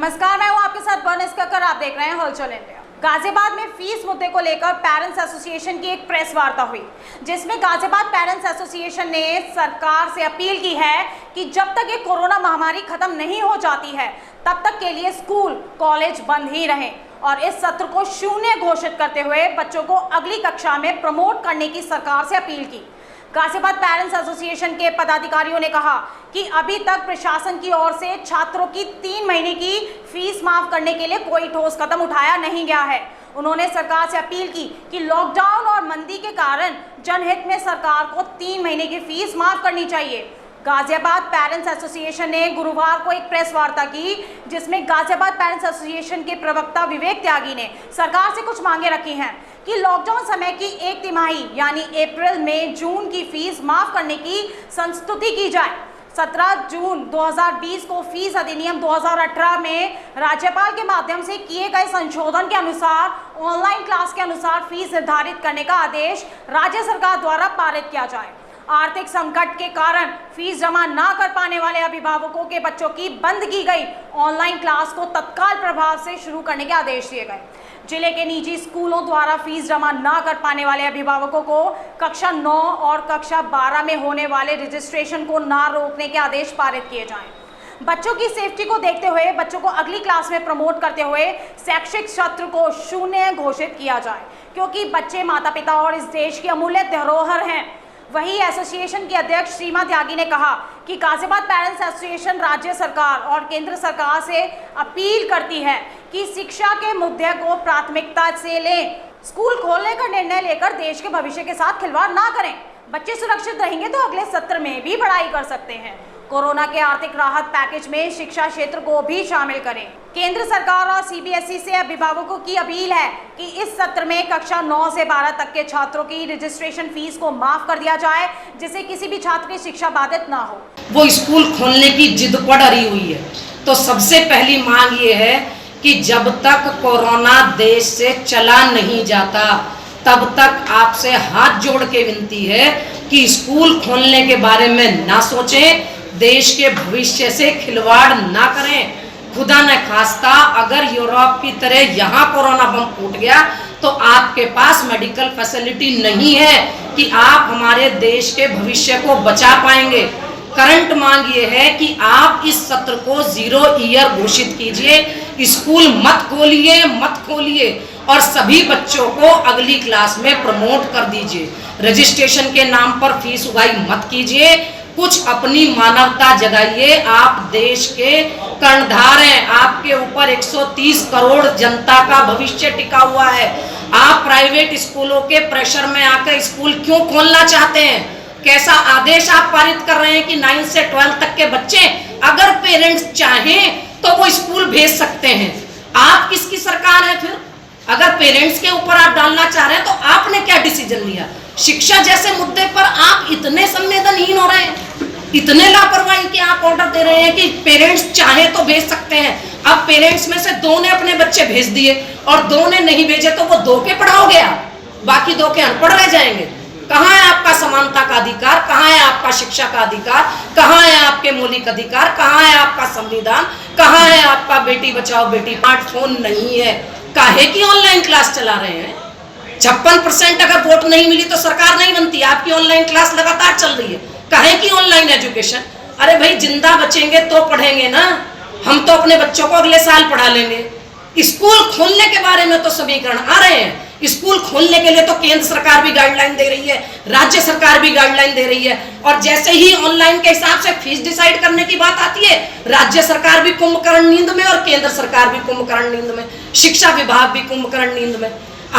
नमस्कार, मैं हूं आपके साथ बर्निस कक्कर। आप देख रहे हैं हलचल इंडिया। गाजियाबाद में फीस मुद्दे को लेकर पेरेंट्स एसोसिएशन की एक प्रेस वार्ता हुई, जिसमें गाजियाबाद पेरेंट्स एसोसिएशन ने सरकार से अपील की है कि जब तक ये कोरोना महामारी खत्म नहीं हो जाती है तब तक के लिए स्कूल कॉलेज बंद ही रहें और इस सत्र को शून्य घोषित करते हुए बच्चों को अगली कक्षा में प्रमोट करने की सरकार से अपील की। गाजियाबाद पेरेंट्स एसोसिएशन के पदाधिकारियों ने कहा कि अभी तक प्रशासन की ओर से छात्रों की 3 महीने की फीस माफ करने के लिए कोई ठोस कदम उठाया नहीं गया है। उन्होंने सरकार से अपील की कि लॉकडाउन और मंदी के कारण जनहित में सरकार को 3 महीने की फीस माफ करनी चाहिए। गाजियाबाद पेरेंट्स एसोसिएशन ने गुरुवार को एक प्रेस वार्ता की, जिसमें गाजियाबाद पेरेंट्स एसोसिएशन के प्रवक्ता विवेक त्यागी ने सरकार से कुछ मांगे रखी हैं कि लॉकडाउन समय की 1 तिमाही यानी अप्रैल मई जून की फीस माफ करने की संस्तुति की जाए। 17 जून 2020 को फीस अधिनियम 2018 में राज्यपाल के माध्यम से किए गए संशोधन के अनुसार ऑनलाइन क्लास के अनुसार फीस निर्धारित करने का आदेश राज्य सरकार द्वारा पारित किया जाए। आर्थिक संकट के कारण फीस जमा न कर पाने वाले अभिभावकों के बच्चों की बंद की गई ऑनलाइन क्लास को तत्काल प्रभाव से शुरू करने के आदेश दिए गए। जिले के निजी स्कूलों द्वारा फीस जमा न कर पाने वाले अभिभावकों को कक्षा 9 और कक्षा 12 में होने वाले रजिस्ट्रेशन को न रोकने के आदेश पारित किए जाएं। बच्चों की सेफ्टी को देखते हुए बच्चों को अगली क्लास में प्रमोट करते हुए शैक्षिक सत्र को शून्य घोषित किया जाए, क्योंकि बच्चे माता पिता और इस देश की अमूल्य धरोहर हैं। वहीं एसोसिएशन की अध्यक्ष सीमा त्यागी ने कहा कि गाजियाबाद पेरेंट्स एसोसिएशन राज्य सरकार और केंद्र सरकार से अपील करती है कि शिक्षा के मुद्दे को प्राथमिकता से लें। स्कूल खोलने का निर्णय लेकर देश के भविष्य के साथ खिलवाड़ ना करें। बच्चे सुरक्षित रहेंगे तो अगले सत्र में भी पढ़ाई कर सकते हैं। कोरोना के आर्थिक राहत पैकेज में शिक्षा क्षेत्र को भी शामिल करें। केंद्र सरकार और सीबीएसई से अभिभावकों की अपील है कि इस सत्र में कक्षा 9 से 12 तक के छात्रों की रजिस्ट्रेशन फीस को माफ कर दिया जाए, जिससे किसी भी छात्र की शिक्षा बाधित ना हो। वो स्कूल खोलने की जिद पड़ रही हुई है, तो सबसे पहली मांग ये है कि जब तक कोरोना देश से चला नहीं जाता तब तक आपसे हाथ जोड़ के विनती है कि स्कूल खोलने के बारे में ना सोचें, देश के भविष्य से खिलवाड़ ना करें। खुदा न खास्ता अगर यूरोप की तरह यहाँ कोरोना बम फूट गया तो आपके पास मेडिकल फैसिलिटी नहीं है कि आप हमारे देश के भविष्य को बचा पाएंगे। करंट मांग ये है कि आप इस सत्र को 0 ईयर घोषित कीजिए। स्कूल मत खोलिए और सभी बच्चों को अगली क्लास में प्रमोट कर दीजिए। रजिस्ट्रेशन के नाम पर फीस उगाई मत कीजिए, कुछ अपनी मानवता जगाइए। आप देश के कर्णधार हैं, आपके ऊपर 130 करोड़ जनता का भविष्य टिका हुआ है। आप प्राइवेट स्कूलों के प्रेशर में आकर स्कूल क्यों खोलना चाहते हैं? कैसा आदेश आप पारित कर रहे हैं कि 9 से 12 तक के बच्चे अगर पेरेंट्स चाहें तो वो स्कूल भेज सकते हैं। आप किसकी सरकार है फिर? अगर पेरेंट्स के ऊपर आप डालना चाह रहे हैं तो आपने क्या डिसीजन लिया? शिक्षा जैसे मुद्दे पर आप इतने संवेदनहीन हो रहे हैं, इतने लापरवाही के आप ऑर्डर दे रहे हैं कि पेरेंट्स चाहे तो भेज सकते हैं। अब पेरेंट्स में से 2 ने अपने बच्चे भेज दिए और 2 ने नहीं भेजे, तो वो 2 के पढ़ाओगे आप, बाकी 2 के अनपढ़ रह जाएंगे। कहाँ है आपका समानता का अधिकार? कहाँ है आपका शिक्षा का अधिकार? कहाँ है आपके मौलिक अधिकार? कहाँ है आपका संविधान? कहाँ है आपका बेटी बचाओ बेटी? स्मार्टफोन नहीं है, काहे की ऑनलाइन क्लास चला रहे हैं? 56% अगर वोट नहीं मिली तो सरकार नहीं बनती। आपकी ऑनलाइन क्लास लगातार चल रही है, काहे की ऑनलाइन एजुकेशन? अरे भाई, जिंदा बचेंगे तो पढ़ेंगे ना। हम तो अपने बच्चों को अगले साल पढ़ा लेंगे। स्कूल खोलने के बारे में तो समीकरण आ रहे हैं। स्कूल खोलने के लिए तो केंद्र सरकार भी गाइडलाइन दे रही है, राज्य सरकार भी गाइडलाइन दे रही है। और जैसे ही ऑनलाइन के हिसाब से फीस डिसाइड करने की बात आती है, राज्य सरकार भी कुंभकर्ण नींद में और केंद्र सरकार भी कुंभकर्ण नींद में, शिक्षा विभाग भी कुंभकर्ण नींद में।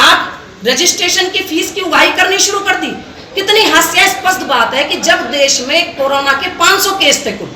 आप रजिस्ट्रेशन की फीस की उगाही करनी शुरू कर दी। कितनी हास्यास्पद बात है कि जब देश में कोरोना के 500 केस थे कुल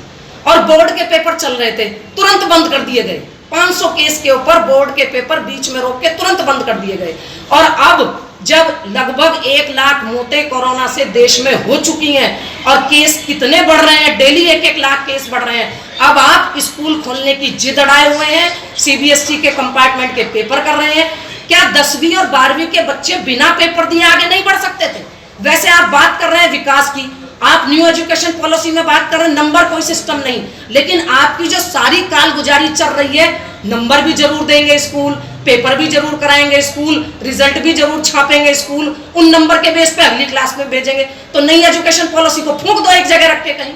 और बोर्ड के पेपर चल रहे थे, तुरंत बंद कर दिए गए। 500 केस के ऊपर बोर्ड के पेपर बीच में रोक के तुरंत बंद कर दिए गए। और अब जब लगभग 1 लाख मौतें कोरोना से देश में हो चुकी हैं और केस कितने बढ़ रहे हैं, डेली 1-1 लाख केस बढ़ रहे हैं, अब आप स्कूल खोलने की जिद अड़ाए हुए हैं। सीबीएसई के कंपार्टमेंट के पेपर कर रहे हैं। क्या 10वीं और 12वीं के बच्चे बिना पेपर दिए आगे नहीं बढ़ सकते थे? वैसे आप बात कर रहे हैं विकास की, आप न्यू एजुकेशन पॉलिसी में बात कर रहे हैं, नंबर कोई सिस्टम नहीं, लेकिन आपकी जो सारी कालगुजारी चल रही है, नंबर भी जरूर देंगे स्कूल, पेपर भी जरूर कराएंगे स्कूल, रिजल्ट भी जरूर छापेंगे स्कूल, उन नंबर के बेस पे अगली क्लास में भेजेंगे। तो नई एजुकेशन पॉलिसी को फूंक दो एक जगह रख के कहीं।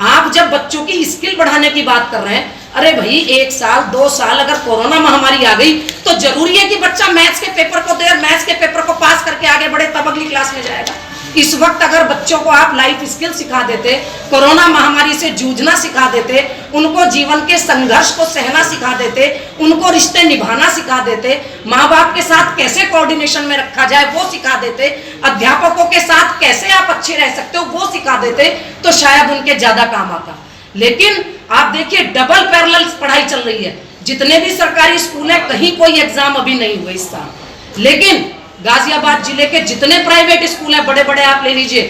आप जब बच्चों की स्किल बढ़ाने की बात कर रहे हैं, अरे भाई 1 साल 2 साल अगर कोरोना महामारी आ गई तो जरूरी है कि बच्चा मैथ्स के पेपर को दे और मैथ्स के पेपर को पास करके आगे बढ़े, तब अगली क्लास में जाएगा। इस वक्त अगर बच्चों को आप लाइफ स्किल सिखा देते, कोरोना महामारी से जूझना सिखा देते, उनको जीवन के संघर्ष को सहना सिखा देते, उनको रिश्ते निभाना सिखा देते, माँ बाप के साथ कैसे कोऑर्डिनेशन में रखा जाए वो सिखा देते, अध्यापकों के साथ कैसे आप अच्छे रह सकते हो वो सिखा देते, तो शायद उनके ज्यादा काम आता। लेकिन आप देखिए डबल पैरेलल पढ़ाई चल रही है। जितने भी सरकारी स्कूल है कहीं कोई एग्जाम अभी नहीं हुए इस साल, लेकिन गाजियाबाद जिले के जितने प्राइवेट स्कूल है बड़े बड़े आप ले लीजिए,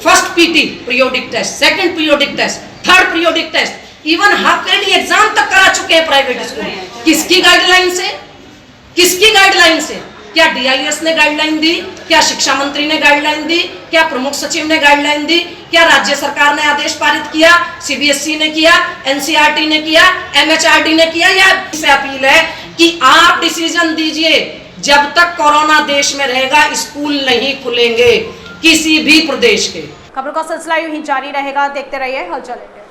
first PT periodic test, second periodic test, third periodic test, even half yearly exam तक करा चुके हैं प्राइवेट स्कूल। किसकी गाइडलाइन से? किसकी गाइडलाइन से? क्या DIS ने गाइडलाइन दी? क्या शिक्षा मंत्री ने गाइडलाइन दी? क्या प्रमुख सचिव ने गाइडलाइन दी? क्या राज्य सरकार ने आदेश पारित किया? CBSE ने किया? NCERT ने किया? MHRD ने किया? या से अपील है कि आप डिसीजन दीजिए, जब तक कोरोना देश में रहेगा स्कूल नहीं खुलेंगे किसी भी प्रदेश के। खबरों का सिलसिला यूं ही जारी रहेगा, देखते रहिए हलचल इंडिया।